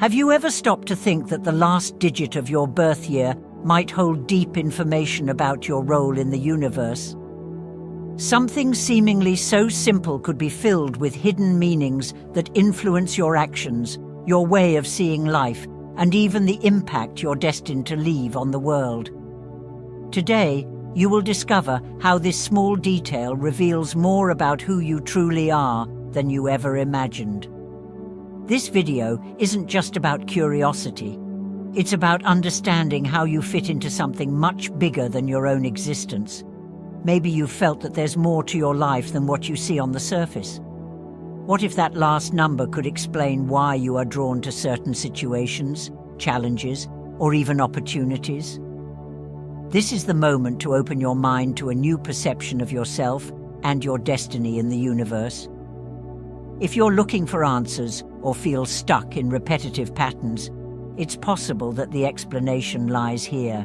Have you ever stopped to think that the last digit of your birth year might hold deep information about your role in the universe? Something seemingly so simple could be filled with hidden meanings that influence your actions, your way of seeing life, and even the impact you're destined to leave on the world. Today, you will discover how this small detail reveals more about who you truly are than you ever imagined. This video isn't just about curiosity. It's about understanding how you fit into something much bigger than your own existence. Maybe you've felt that there's more to your life than what you see on the surface. What if that last number could explain why you are drawn to certain situations, challenges, or even opportunities? This is the moment to open your mind to a new perception of yourself and your destiny in the universe. If you're looking for answers or feel stuck in repetitive patterns, it's possible that the explanation lies here.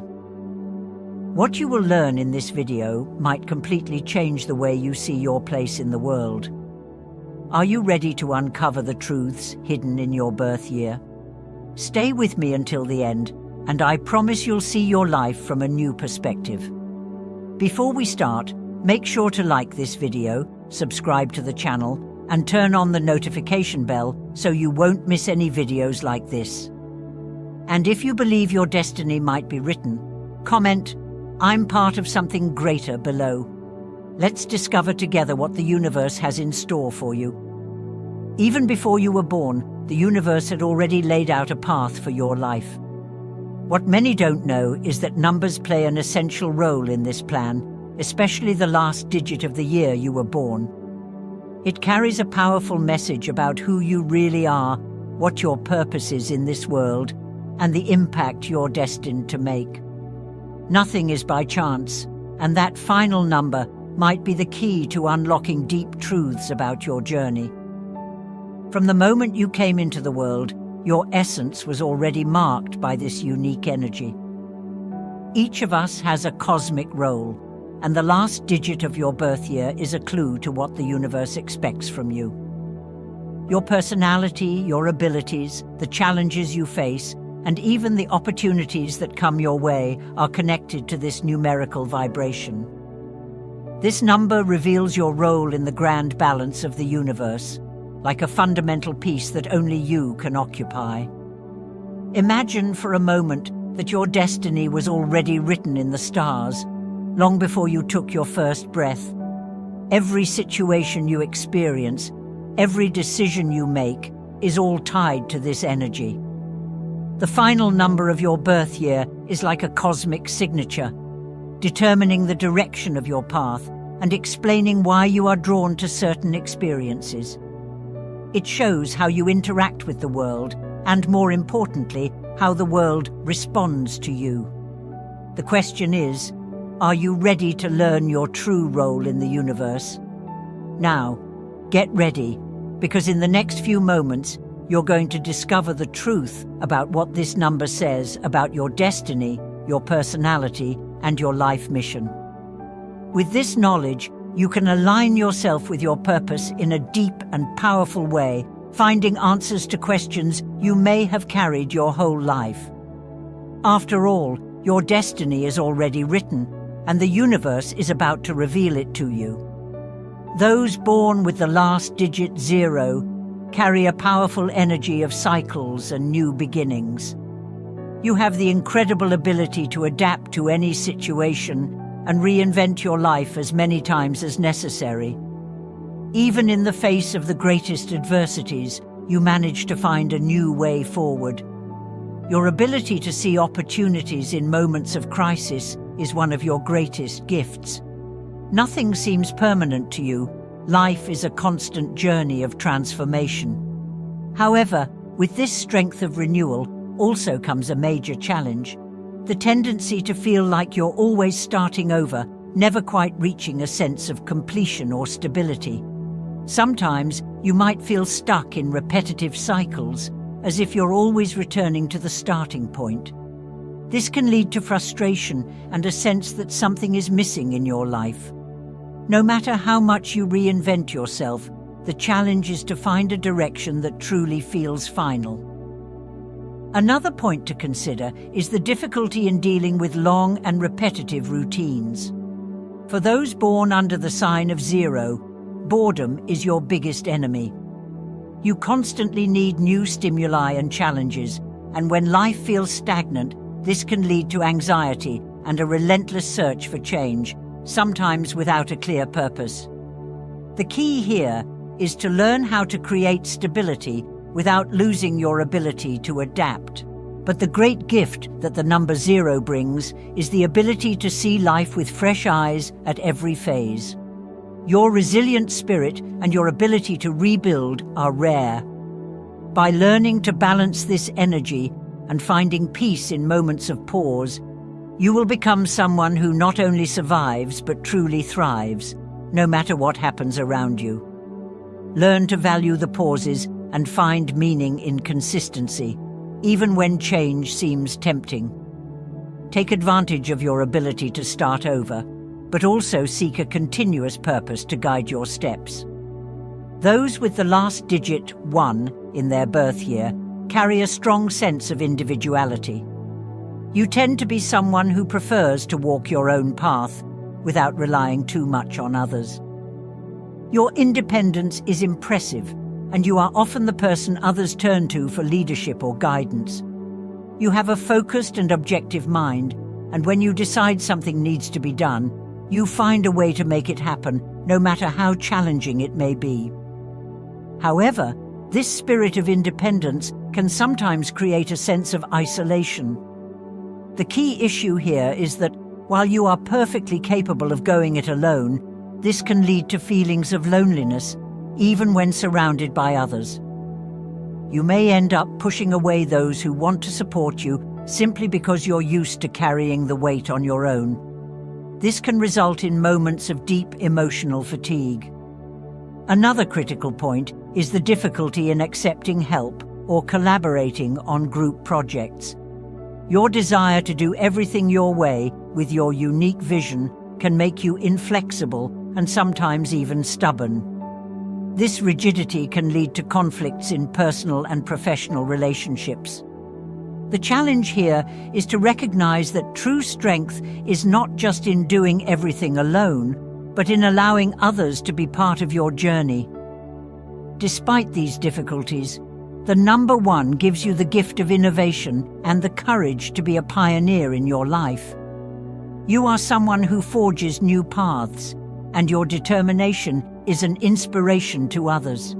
What you will learn in this video might completely change the way you see your place in the world. Are you ready to uncover the truths hidden in your birth year? Stay with me until the end, and I promise you'll see your life from a new perspective. Before we start, make sure to like this video, subscribe to the channel, and turn on the notification bell so you won't miss any videos like this. And if you believe your destiny might be written, comment, "I'm part of something greater" below. Let's discover together what the universe has in store for you. Even before you were born, the universe had already laid out a path for your life. What many don't know is that numbers play an essential role in this plan, especially the last digit of the year you were born. It carries a powerful message about who you really are, what your purpose is in this world, and the impact you're destined to make. Nothing is by chance, and that final number might be the key to unlocking deep truths about your journey. From the moment you came into the world, your essence was already marked by this unique energy. Each of us has a cosmic role, and the last digit of your birth year is a clue to what the universe expects from you. Your personality, your abilities, the challenges you face, and even the opportunities that come your way are connected to this numerical vibration. This number reveals your role in the grand balance of the universe, like a fundamental piece that only you can occupy. Imagine for a moment that your destiny was already written in the stars, long before you took your first breath. Every situation you experience, every decision you make, is all tied to this energy. The final number of your birth year is like a cosmic signature, determining the direction of your path and explaining why you are drawn to certain experiences. It shows how you interact with the world and, more importantly, how the world responds to you. The question is, are you ready to learn your true role in the universe? Now, get ready, because in the next few moments, you're going to discover the truth about what this number says about your destiny, your personality, and your life mission. With this knowledge, you can align yourself with your purpose in a deep and powerful way, finding answers to questions you may have carried your whole life. After all, your destiny is already written, and the universe is about to reveal it to you. Those born with the last digit 0 carry a powerful energy of cycles and new beginnings. You have the incredible ability to adapt to any situation and reinvent your life as many times as necessary. Even in the face of the greatest adversities, you manage to find a new way forward. Your ability to see opportunities in moments of crisis is one of your greatest gifts. Nothing seems permanent to you. Life is a constant journey of transformation. However, with this strength of renewal also comes a major challenge: the tendency to feel like you're always starting over, never quite reaching a sense of completion or stability. Sometimes you might feel stuck in repetitive cycles, as if you're always returning to the starting point. This can lead to frustration and a sense that something is missing in your life. No matter how much you reinvent yourself, the challenge is to find a direction that truly feels final. Another point to consider is the difficulty in dealing with long and repetitive routines. For those born under the sign of 0, boredom is your biggest enemy. You constantly need new stimuli and challenges, and when life feels stagnant, this can lead to anxiety and a relentless search for change, sometimes without a clear purpose. The key here is to learn how to create stability without losing your ability to adapt. But the great gift that the number 0 brings is the ability to see life with fresh eyes at every phase. Your resilient spirit and your ability to rebuild are rare. By learning to balance this energy and finding peace in moments of pause, you will become someone who not only survives but truly thrives, no matter what happens around you. Learn to value the pauses and find meaning in consistency, even when change seems tempting. Take advantage of your ability to start over, but also seek a continuous purpose to guide your steps. Those with the last digit 1 in their birth year carry a strong sense of individuality. You tend to be someone who prefers to walk your own path without relying too much on others. Your independence is impressive, and you are often the person others turn to for leadership or guidance. You have a focused and objective mind, and when you decide something needs to be done, you find a way to make it happen, no matter how challenging it may be. However, this spirit of independence can sometimes create a sense of isolation. The key issue here is that while you are perfectly capable of going it alone, this can lead to feelings of loneliness, even when surrounded by others. You may end up pushing away those who want to support you simply because you're used to carrying the weight on your own. This can result in moments of deep emotional fatigue. Another critical point is the difficulty in accepting help or collaborating on group projects. Your desire to do everything your way with your unique vision can make you inflexible and sometimes even stubborn. This rigidity can lead to conflicts in personal and professional relationships. The challenge here is to recognize that true strength is not just in doing everything alone, but in allowing others to be part of your journey. Despite these difficulties, the number 1 gives you the gift of innovation and the courage to be a pioneer in your life. You are someone who forges new paths, and your determination is an inspiration to others.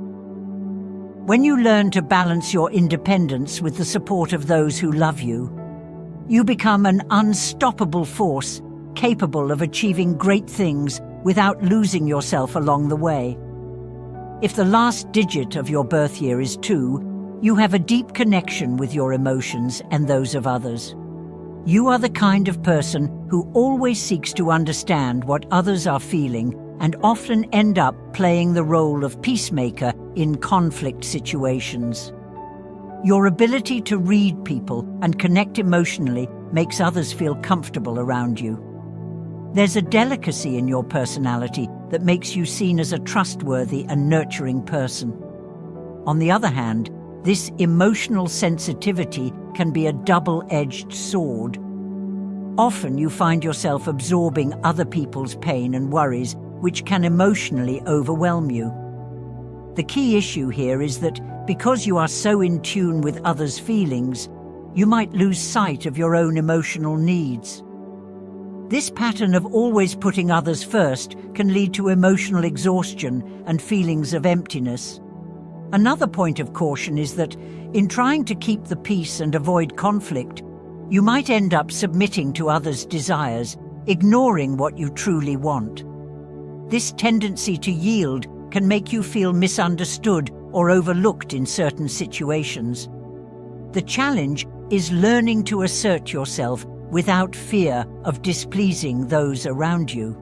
When you learn to balance your independence with the support of those who love you, you become an unstoppable force capable of achieving great things without losing yourself along the way. If the last digit of your birth year is 2, you have a deep connection with your emotions and those of others. You are the kind of person who always seeks to understand what others are feeling and often end up playing the role of peacemaker in conflict situations. Your ability to read people and connect emotionally makes others feel comfortable around you. There's a delicacy in your personality that makes you seen as a trustworthy and nurturing person. On the other hand, this emotional sensitivity can be a double-edged sword. Often you find yourself absorbing other people's pain and worries, which can emotionally overwhelm you. The key issue here is that because you are so in tune with others' feelings, you might lose sight of your own emotional needs. This pattern of always putting others first can lead to emotional exhaustion and feelings of emptiness. Another point of caution is that, in trying to keep the peace and avoid conflict, you might end up submitting to others' desires, ignoring what you truly want. This tendency to yield can make you feel misunderstood or overlooked in certain situations. The challenge is learning to assert yourself without fear of displeasing those around you.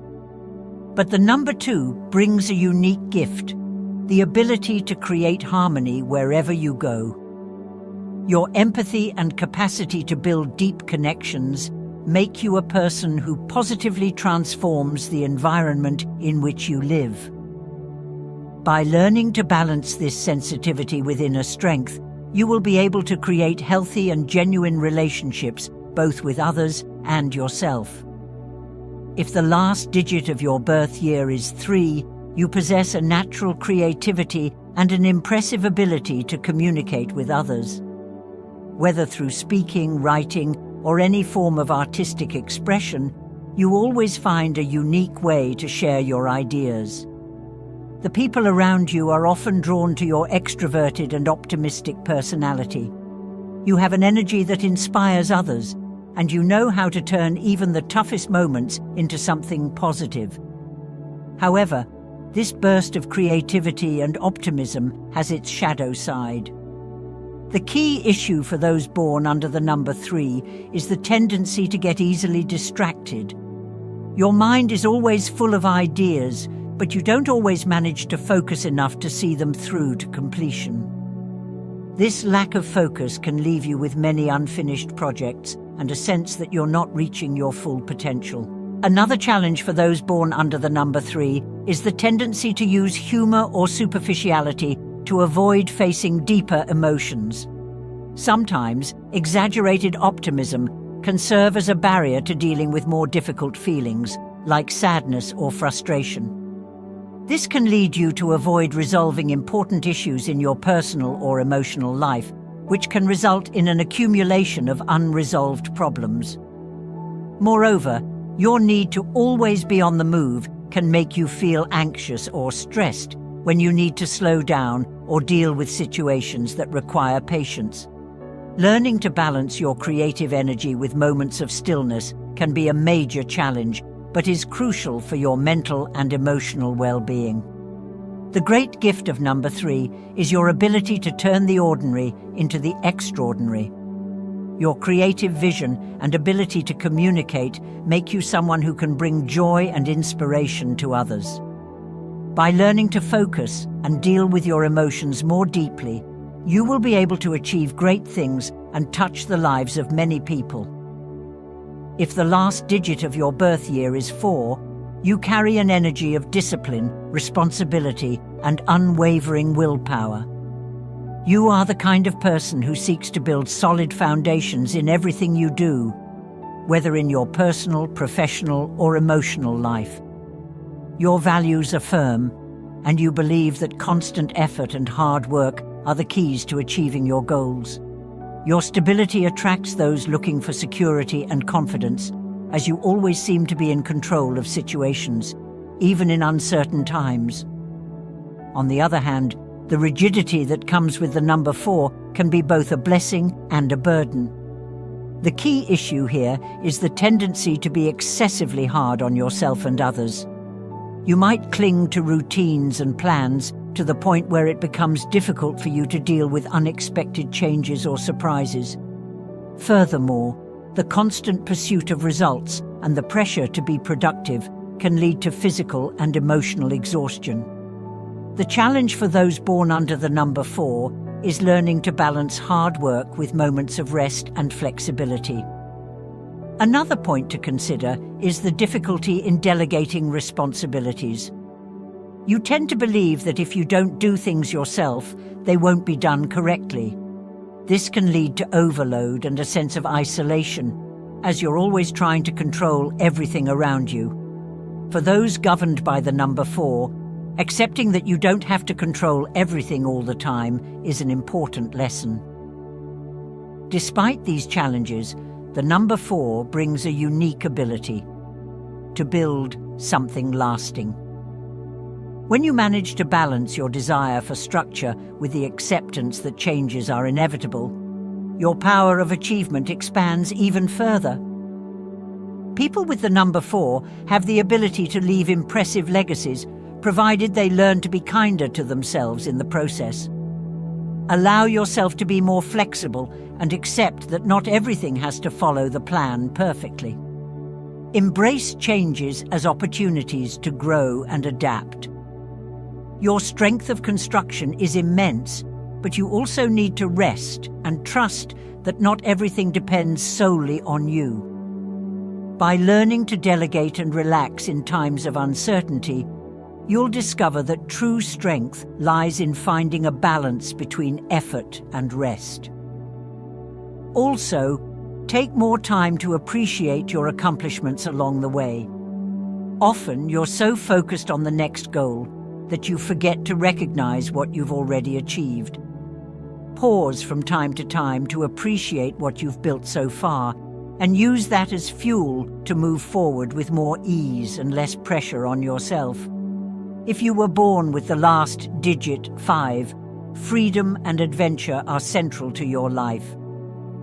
But the number 2 brings a unique gift, the ability to create harmony wherever you go. Your empathy and capacity to build deep connections make you a person who positively transforms the environment in which you live. By learning to balance this sensitivity with inner strength, you will be able to create healthy and genuine relationships both with others and yourself. If the last digit of your birth year is 3, you possess a natural creativity and an impressive ability to communicate with others. Whether through speaking, writing, or any form of artistic expression, you always find a unique way to share your ideas. The people around you are often drawn to your extroverted and optimistic personality. You have an energy that inspires others, and you know how to turn even the toughest moments into something positive. However, this burst of creativity and optimism has its shadow side. The key issue for those born under the number 3 is the tendency to get easily distracted. Your mind is always full of ideas, but you don't always manage to focus enough to see them through to completion. This lack of focus can leave you with many unfinished projects and a sense that you're not reaching your full potential. Another challenge for those born under the number 3 is the tendency to use humor or superficiality to avoid facing deeper emotions. Sometimes, exaggerated optimism can serve as a barrier to dealing with more difficult feelings, like sadness or frustration. This can lead you to avoid resolving important issues in your personal or emotional life, which can result in an accumulation of unresolved problems. Moreover, your need to always be on the move can make you feel anxious or stressed when you need to slow down or deal with situations that require patience. Learning to balance your creative energy with moments of stillness can be a major challenge, but is crucial for your mental and emotional well-being. The great gift of number 3 is your ability to turn the ordinary into the extraordinary. Your creative vision and ability to communicate make you someone who can bring joy and inspiration to others. By learning to focus and deal with your emotions more deeply, you will be able to achieve great things and touch the lives of many people. If the last digit of your birth year is 4, you carry an energy of discipline, responsibility, and unwavering willpower. You are the kind of person who seeks to build solid foundations in everything you do, whether in your personal, professional, or emotional life. Your values are firm, and you believe that constant effort and hard work are the keys to achieving your goals. Your stability attracts those looking for security and confidence, as you always seem to be in control of situations, even in uncertain times. On the other hand, the rigidity that comes with the number 4 can be both a blessing and a burden. The key issue here is the tendency to be excessively hard on yourself and others. You might cling to routines and plans to the point where it becomes difficult for you to deal with unexpected changes or surprises. Furthermore, the constant pursuit of results and the pressure to be productive can lead to physical and emotional exhaustion. The challenge for those born under the number 4 is learning to balance hard work with moments of rest and flexibility. Another point to consider is the difficulty in delegating responsibilities. You tend to believe that if you don't do things yourself, they won't be done correctly. This can lead to overload and a sense of isolation, as you're always trying to control everything around you. For those governed by the number 4, accepting that you don't have to control everything all the time is an important lesson. Despite these challenges, the number 4 brings a unique ability to build something lasting. When you manage to balance your desire for structure with the acceptance that changes are inevitable, your power of achievement expands even further. People with the number 4 have the ability to leave impressive legacies, provided they learn to be kinder to themselves in the process. Allow yourself to be more flexible and accept that not everything has to follow the plan perfectly. Embrace changes as opportunities to grow and adapt. Your strength of construction is immense, but you also need to rest and trust that not everything depends solely on you. By learning to delegate and relax in times of uncertainty, you'll discover that true strength lies in finding a balance between effort and rest. Also, take more time to appreciate your accomplishments along the way. Often, you're so focused on the next goal that you forget to recognize what you've already achieved. Pause from time to time to appreciate what you've built so far, and use that as fuel to move forward with more ease and less pressure on yourself. If you were born with the last digit 5, freedom and adventure are central to your life.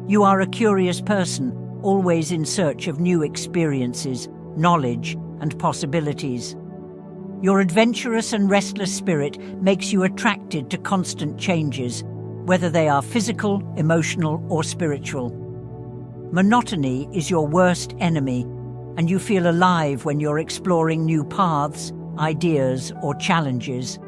You are a curious person, always in search of new experiences, knowledge, and possibilities. Your adventurous and restless spirit makes you attracted to constant changes, whether they are physical, emotional, or spiritual. Monotony is your worst enemy, and you feel alive when you're exploring new paths, ideas, or challenges.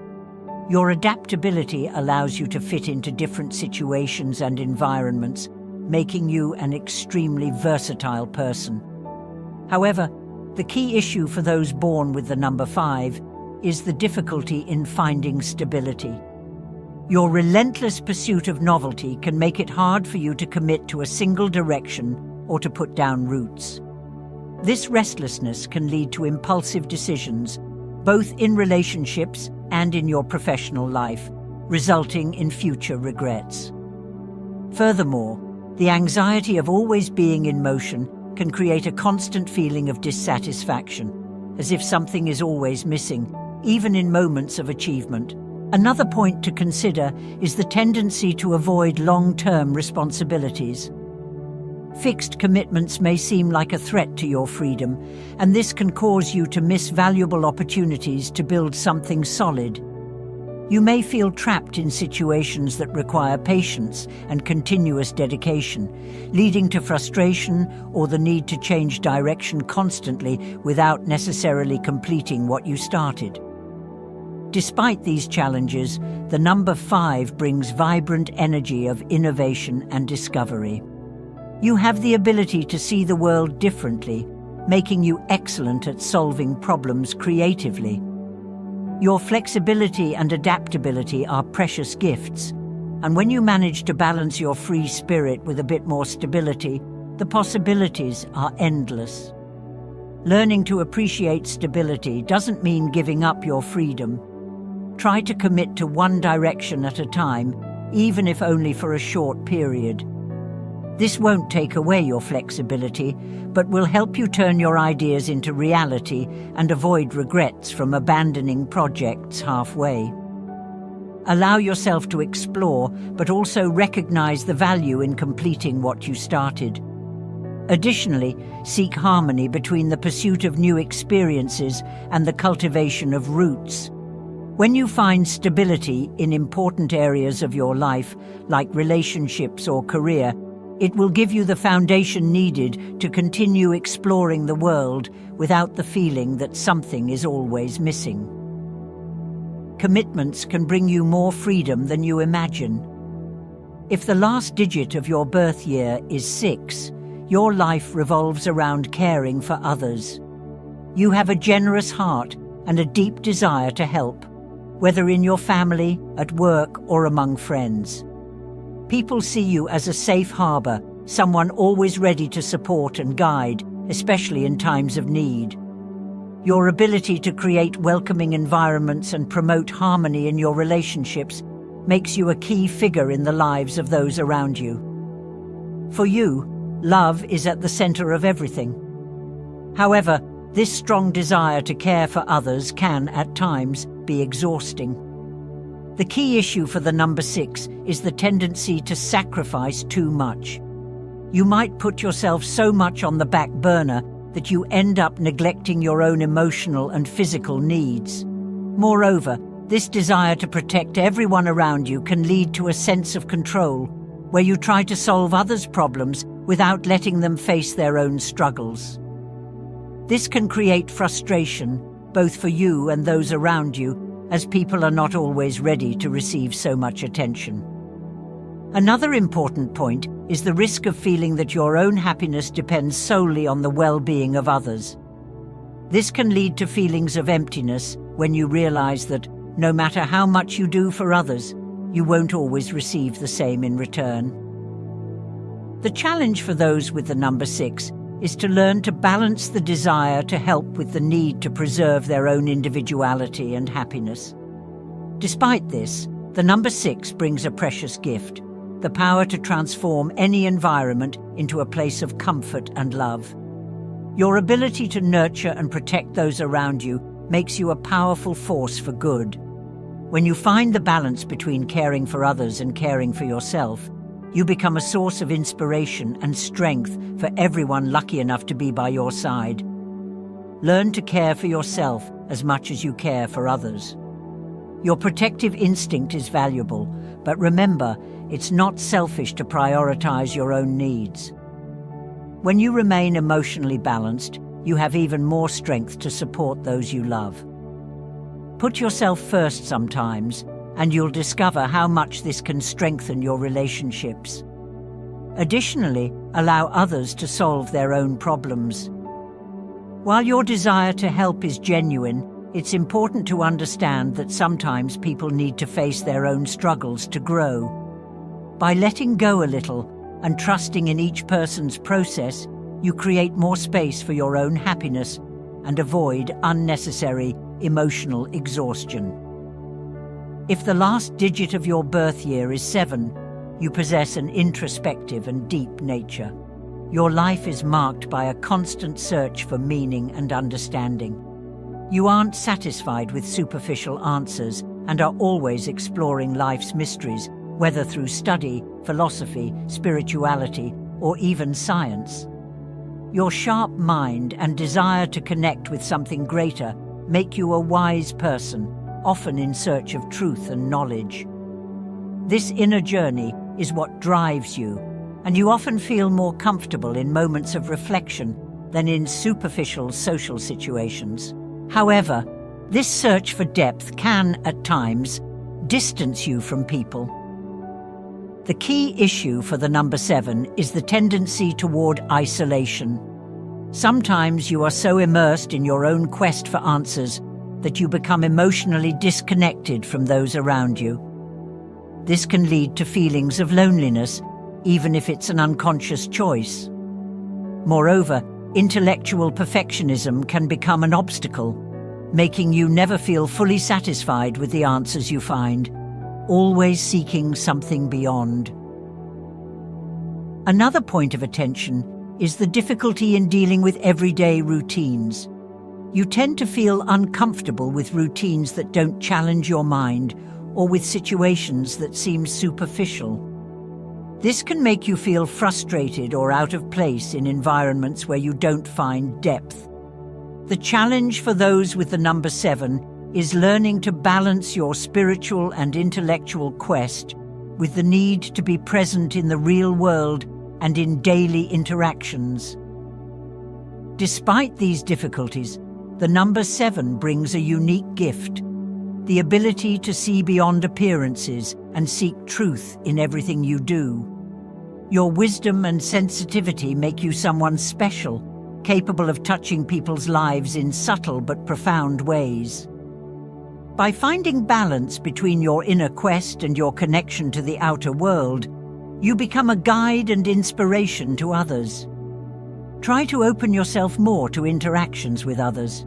Your adaptability allows you to fit into different situations and environments, making you an extremely versatile person. However, the key issue for those born with the number 5 is the difficulty in finding stability. Your relentless pursuit of novelty can make it hard for you to commit to a single direction or to put down roots. This restlessness can lead to impulsive decisions, both in relationships and in your professional life, resulting in future regrets. Furthermore, the anxiety of always being in motion can create a constant feeling of dissatisfaction, as if something is always missing, even in moments of achievement. Another point to consider is the tendency to avoid long-term responsibilities. Fixed commitments may seem like a threat to your freedom, and this can cause you to miss valuable opportunities to build something solid. You may feel trapped in situations that require patience and continuous dedication, leading to frustration or the need to change direction constantly without necessarily completing what you started. Despite these challenges, the number 5 brings vibrant energy of innovation and discovery. You have the ability to see the world differently, making you excellent at solving problems creatively. Your flexibility and adaptability are precious gifts, and when you manage to balance your free spirit with a bit more stability, the possibilities are endless. Learning to appreciate stability doesn't mean giving up your freedom. Try to commit to one direction at a time, even if only for a short period. This won't take away your flexibility, but will help you turn your ideas into reality and avoid regrets from abandoning projects halfway. Allow yourself to explore, but also recognize the value in completing what you started. Additionally, seek harmony between the pursuit of new experiences and the cultivation of roots. When you find stability in important areas of your life, like relationships or career, it will give you the foundation needed to continue exploring the world without the feeling that something is always missing. Commitments can bring you more freedom than you imagine. If the last digit of your birth year is 6, your life revolves around caring for others. You have a generous heart and a deep desire to help, whether in your family, at work, or among friends. People see you as a safe harbor, someone always ready to support and guide, especially in times of need. Your ability to create welcoming environments and promote harmony in your relationships makes you a key figure in the lives of those around you. For you, love is at the center of everything. However, this strong desire to care for others can, at times, be exhausting. The key issue for the number 6 is the tendency to sacrifice too much. You might put yourself so much on the back burner that you end up neglecting your own emotional and physical needs. Moreover, this desire to protect everyone around you can lead to a sense of control, where you try to solve others' problems without letting them face their own struggles. This can create frustration, both for you and those around you, as people are not always ready to receive so much attention. Another important point is the risk of feeling that your own happiness depends solely on the well-being of others. This can lead to feelings of emptiness, when you realize that no matter how much you do for others, you won't always receive the same in return. The challenge for those with the number 6 is to learn to balance the desire to help with the need to preserve their own individuality and happiness. Despite this, the number 6 brings a precious gift, the power to transform any environment into a place of comfort and love. Your ability to nurture and protect those around you makes you a powerful force for good. When you find the balance between caring for others and caring for yourself, you become a source of inspiration and strength for everyone lucky enough to be by your side. Learn to care for yourself as much as you care for others. Your protective instinct is valuable, but remember, it's not selfish to prioritize your own needs. When you remain emotionally balanced, you have even more strength to support those you love. Put yourself first sometimes, and you'll discover how much this can strengthen your relationships. Additionally, allow others to solve their own problems. While your desire to help is genuine, it's important to understand that sometimes people need to face their own struggles to grow. By letting go a little and trusting in each person's process, you create more space for your own happiness and avoid unnecessary emotional exhaustion. If the last digit of your birth year is 7, you possess an introspective and deep nature. Your life is marked by a constant search for meaning and understanding. You aren't satisfied with superficial answers and are always exploring life's mysteries, whether through study, philosophy, spirituality, or even science. Your sharp mind and desire to connect with something greater make you a wise person, often in search of truth and knowledge. This inner journey is what drives you, and you often feel more comfortable in moments of reflection than in superficial social situations. However, this search for depth can, at times, distance you from people. The key issue for the number 7 is the tendency toward isolation. Sometimes you are so immersed in your own quest for answers that you become emotionally disconnected from those around you. This can lead to feelings of loneliness, even if it's an unconscious choice. Moreover, intellectual perfectionism can become an obstacle, making you never feel fully satisfied with the answers you find, always seeking something beyond. Another point of attention is the difficulty in dealing with everyday routines. You tend to feel uncomfortable with routines that don't challenge your mind or with situations that seem superficial. This can make you feel frustrated or out of place in environments where you don't find depth. The challenge for those with the number 7 is learning to balance your spiritual and intellectual quest with the need to be present in the real world and in daily interactions. Despite these difficulties, the number 7 brings a unique gift, the ability to see beyond appearances and seek truth in everything you do. Your wisdom and sensitivity make you someone special, capable of touching people's lives in subtle but profound ways. By finding balance between your inner quest and your connection to the outer world, you become a guide and inspiration to others. Try to open yourself more to interactions with others.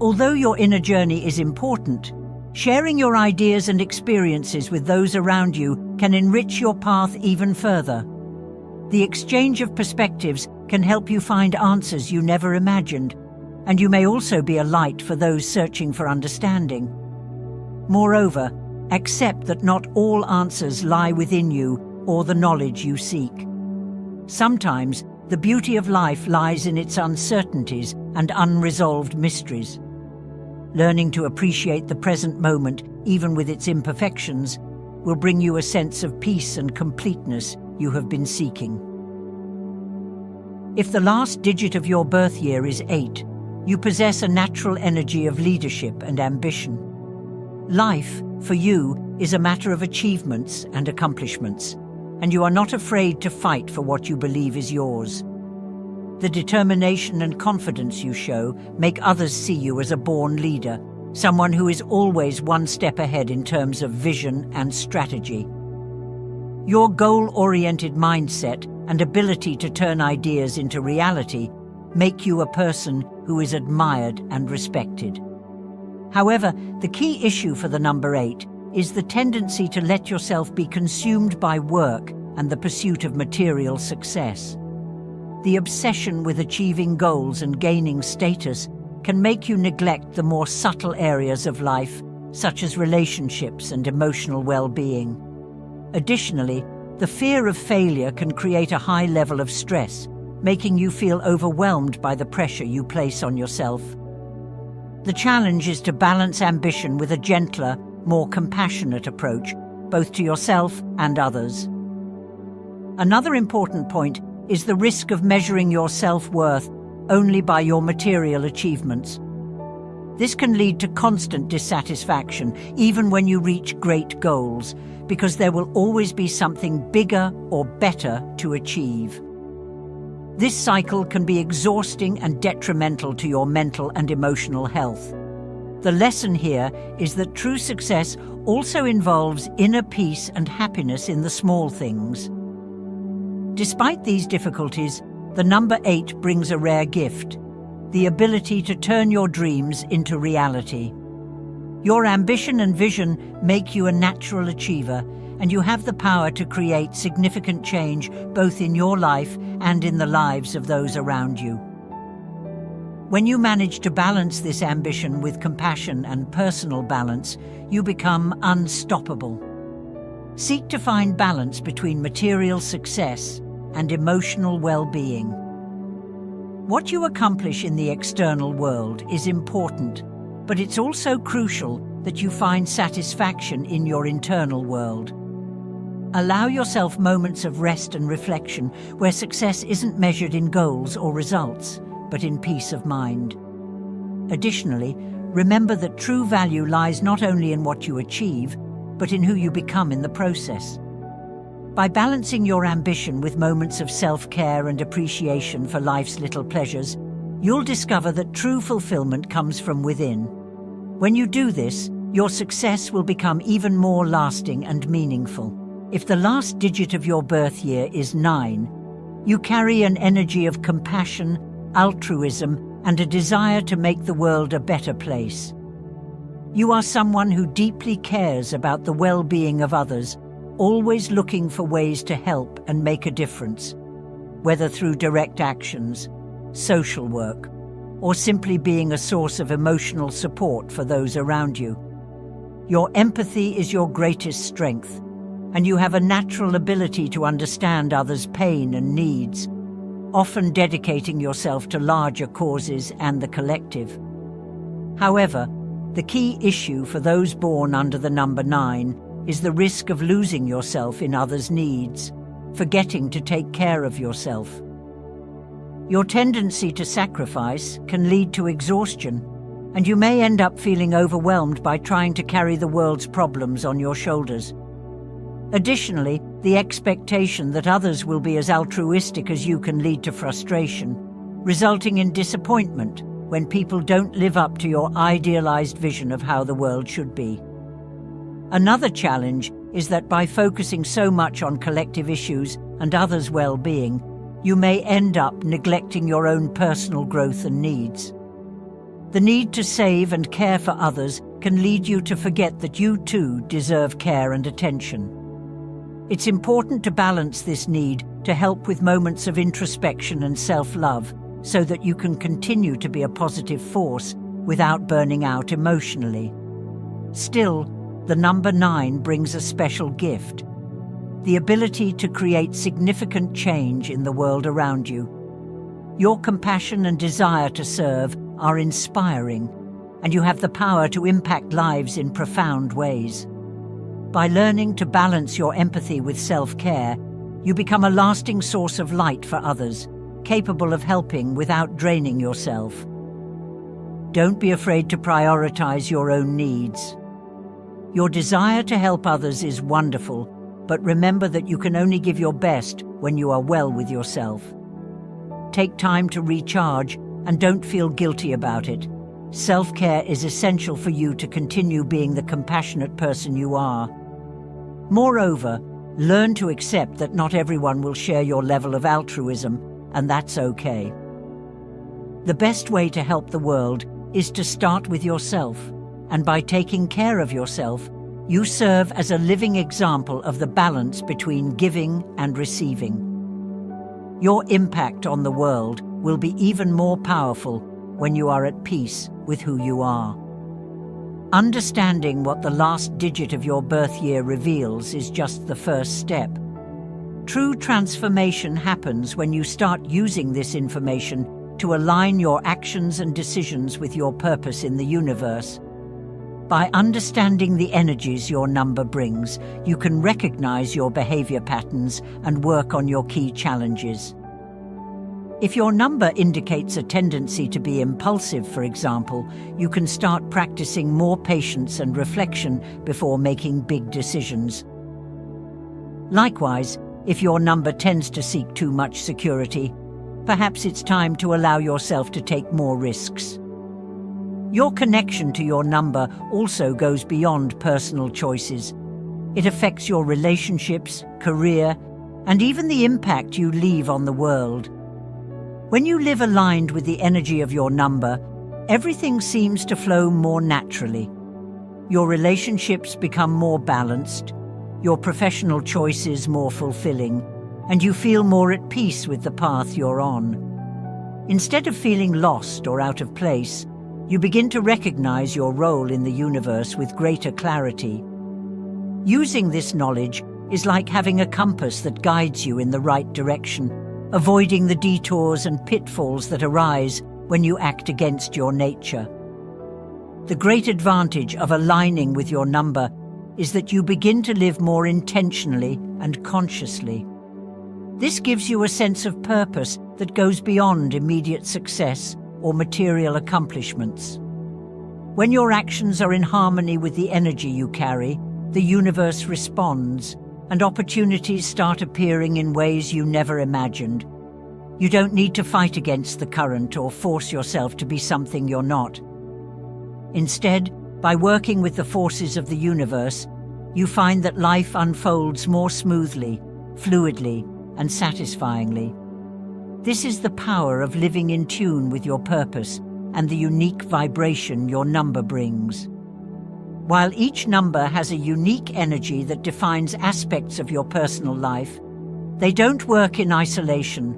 Although your inner journey is important, sharing your ideas and experiences with those around you can enrich your path even further. The exchange of perspectives can help you find answers you never imagined, and you may also be a light for those searching for understanding. Moreover, accept that not all answers lie within you or the knowledge you seek. Sometimes, the beauty of life lies in its uncertainties and unresolved mysteries. Learning to appreciate the present moment, even with its imperfections, will bring you a sense of peace and completeness you have been seeking. If the last digit of your birth year is 8, you possess a natural energy of leadership and ambition. Life, for you, is a matter of achievements and accomplishments, and you are not afraid to fight for what you believe is yours. The determination and confidence you show make others see you as a born leader, someone who is always one step ahead in terms of vision and strategy. Your goal-oriented mindset and ability to turn ideas into reality make you a person who is admired and respected. However, the key issue for the number 8 is the tendency to let yourself be consumed by work and the pursuit of material success. The obsession with achieving goals and gaining status can make you neglect the more subtle areas of life, such as relationships and emotional well-being. Additionally, the fear of failure can create a high level of stress, making you feel overwhelmed by the pressure you place on yourself. The challenge is to balance ambition with a gentler, more compassionate approach, both to yourself and others. Another important point is the risk of measuring your self-worth only by your material achievements. This can lead to constant dissatisfaction, even when you reach great goals, because there will always be something bigger or better to achieve. This cycle can be exhausting and detrimental to your mental and emotional health. The lesson here is that true success also involves inner peace and happiness in the small things. Despite these difficulties, the number 8 brings a rare gift: the ability to turn your dreams into reality. Your ambition and vision make you a natural achiever, and you have the power to create significant change both in your life and in the lives of those around you. When you manage to balance this ambition with compassion and personal balance, you become unstoppable. Seek to find balance between material success and emotional well-being. What you accomplish in the external world is important, but it's also crucial that you find satisfaction in your internal world. Allow yourself moments of rest and reflection where success isn't measured in goals or results, but in peace of mind. Additionally, remember that true value lies not only in what you achieve, but in who you become in the process. By balancing your ambition with moments of self-care and appreciation for life's little pleasures, you'll discover that true fulfillment comes from within. When you do this, your success will become even more lasting and meaningful. If the last digit of your birth year is 9, you carry an energy of compassion, altruism, and a desire to make the world a better place. You are someone who deeply cares about the well-being of others, always looking for ways to help and make a difference, whether through direct actions, social work, or simply being a source of emotional support for those around you. Your empathy is your greatest strength, and you have a natural ability to understand others' pain and needs, often dedicating yourself to larger causes and the collective. However, the key issue for those born under the number 9 is the risk of losing yourself in others' needs, forgetting to take care of yourself. Your tendency to sacrifice can lead to exhaustion, and you may end up feeling overwhelmed by trying to carry the world's problems on your shoulders. Additionally, the expectation that others will be as altruistic as you can lead to frustration, resulting in disappointment when people don't live up to your idealized vision of how the world should be. Another challenge is that by focusing so much on collective issues and others' well-being, you may end up neglecting your own personal growth and needs. The need to save and care for others can lead you to forget that you too deserve care and attention. It's important to balance this need to help with moments of introspection and self-love so that you can continue to be a positive force without burning out emotionally. Still, the number 9 brings a special gift: the ability to create significant change in the world around you. Your compassion and desire to serve are inspiring, and you have the power to impact lives in profound ways. By learning to balance your empathy with self-care, you become a lasting source of light for others, capable of helping without draining yourself. Don't be afraid to prioritize your own needs. Your desire to help others is wonderful, but remember that you can only give your best when you are well with yourself. Take time to recharge and don't feel guilty about it. self-care is essential for you to continue being the compassionate person you are. Moreover, learn to accept that not everyone will share your level of altruism, and that's okay. The best way to help the world is to start with yourself, and by taking care of yourself, you serve as a living example of the balance between giving and receiving. Your impact on the world will be even more powerful when you are at peace with who you are. Understanding what the last digit of your birth year reveals is just the first step. True transformation happens when you start using this information to align your actions and decisions with your purpose in the universe. By understanding the energies your number brings, you can recognize your behavior patterns and work on your key challenges. If your number indicates a tendency to be impulsive, for example, you can start practicing more patience and reflection before making big decisions. Likewise, if your number tends to seek too much security, perhaps it's time to allow yourself to take more risks. Your connection to your number also goes beyond personal choices. It affects your relationships, career, and even the impact you leave on the world. When you live aligned with the energy of your number, everything seems to flow more naturally. Your relationships become more balanced, your professional choices more fulfilling, and you feel more at peace with the path you're on. Instead of feeling lost or out of place, you begin to recognize your role in the universe with greater clarity. Using this knowledge is like having a compass that guides you in the right direction, avoiding the detours and pitfalls that arise when you act against your nature. The great advantage of aligning with your number is that you begin to live more intentionally and consciously. This gives you a sense of purpose that goes beyond immediate success or material accomplishments. When your actions are in harmony with the energy you carry, the universe responds, and opportunities start appearing in ways you never imagined. You don't need to fight against the current or force yourself to be something you're not. Instead, by working with the forces of the universe, you find that life unfolds more smoothly, fluidly, and satisfyingly. This is the power of living in tune with your purpose and the unique vibration your number brings. While each number has a unique energy that defines aspects of your personal life, they don't work in isolation.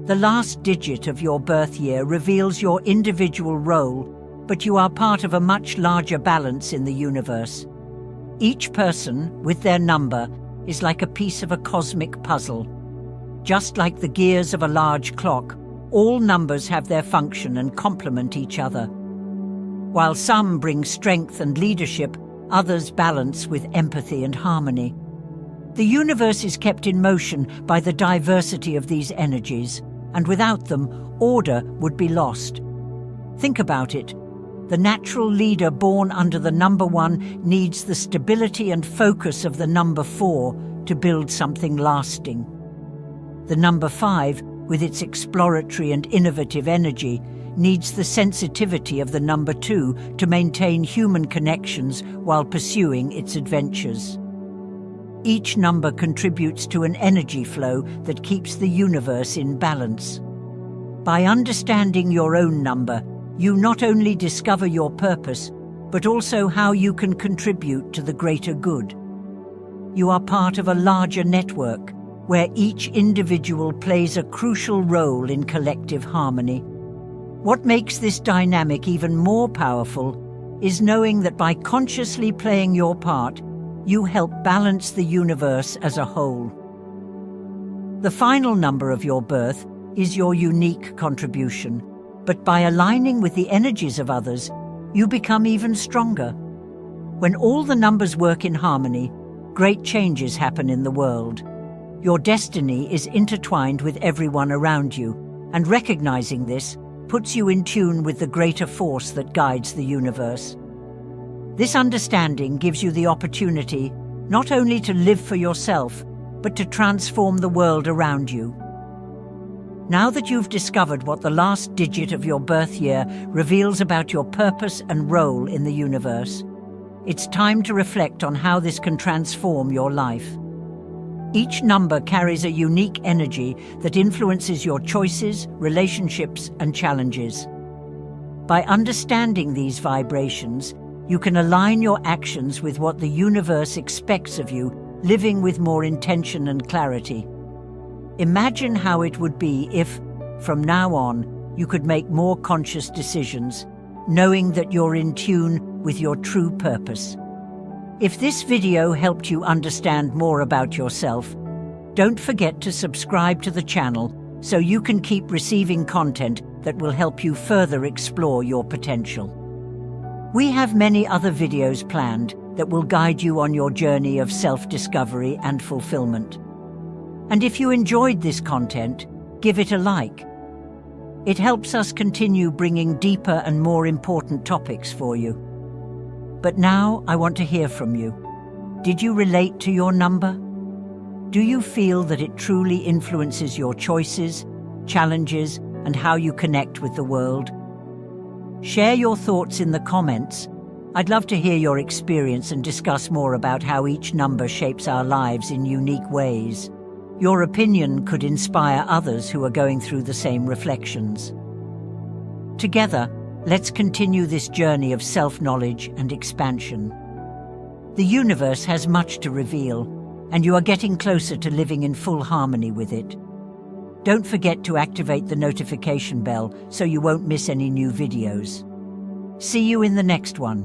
The last digit of your birth year reveals your individual role, but you are part of a much larger balance in the universe. Each person, with their number, is like a piece of a cosmic puzzle. Just like the gears of a large clock, all numbers have their function and complement each other. While some bring strength and leadership, others balance with empathy and harmony. The universe is kept in motion by the diversity of these energies, and without them, order would be lost. Think about it. The natural leader born under the number 1 needs the stability and focus of the number 4 to build something lasting. The number 5, with its exploratory and innovative energy, needs the sensitivity of the number 2 to maintain human connections while pursuing its adventures. Each number contributes to an energy flow that keeps the universe in balance. By understanding your own number, you not only discover your purpose, but also how you can contribute to the greater good. You are part of a larger network, where each individual plays a crucial role in collective harmony. What makes this dynamic even more powerful is knowing that by consciously playing your part, you help balance the universe as a whole. The final number of your birth is your unique contribution, but by aligning with the energies of others, you become even stronger. When all the numbers work in harmony, great changes happen in the world. Your destiny is intertwined with everyone around you, and recognizing this puts you in tune with the greater force that guides the universe. This understanding gives you the opportunity not only to live for yourself, but to transform the world around you. Now that you've discovered what the last digit of your birth year reveals about your purpose and role in the universe, it's time to reflect on how this can transform your life. Each number carries a unique energy that influences your choices, relationships, and challenges. By understanding these vibrations, you can align your actions with what the universe expects of you, living with more intention and clarity. Imagine how it would be if, from now on, you could make more conscious decisions, knowing that you're in tune with your true purpose. If this video helped you understand more about yourself, don't forget to subscribe to the channel so you can keep receiving content that will help you further explore your potential. We have many other videos planned that will guide you on your journey of self-discovery and fulfillment. And if you enjoyed this content, give it a like. It helps us continue bringing deeper and more important topics for you. But now I want to hear from you. Did you relate to your number? Do you feel that it truly influences your choices, challenges, and how you connect with the world? Share your thoughts in the comments. I'd love to hear your experience and discuss more about how each number shapes our lives in unique ways. Your opinion could inspire others who are going through the same reflections. Together, let's continue this journey of self-knowledge and expansion. The universe has much to reveal, and you are getting closer to living in full harmony with it. Don't forget to activate the notification bell so you won't miss any new videos. See you in the next one.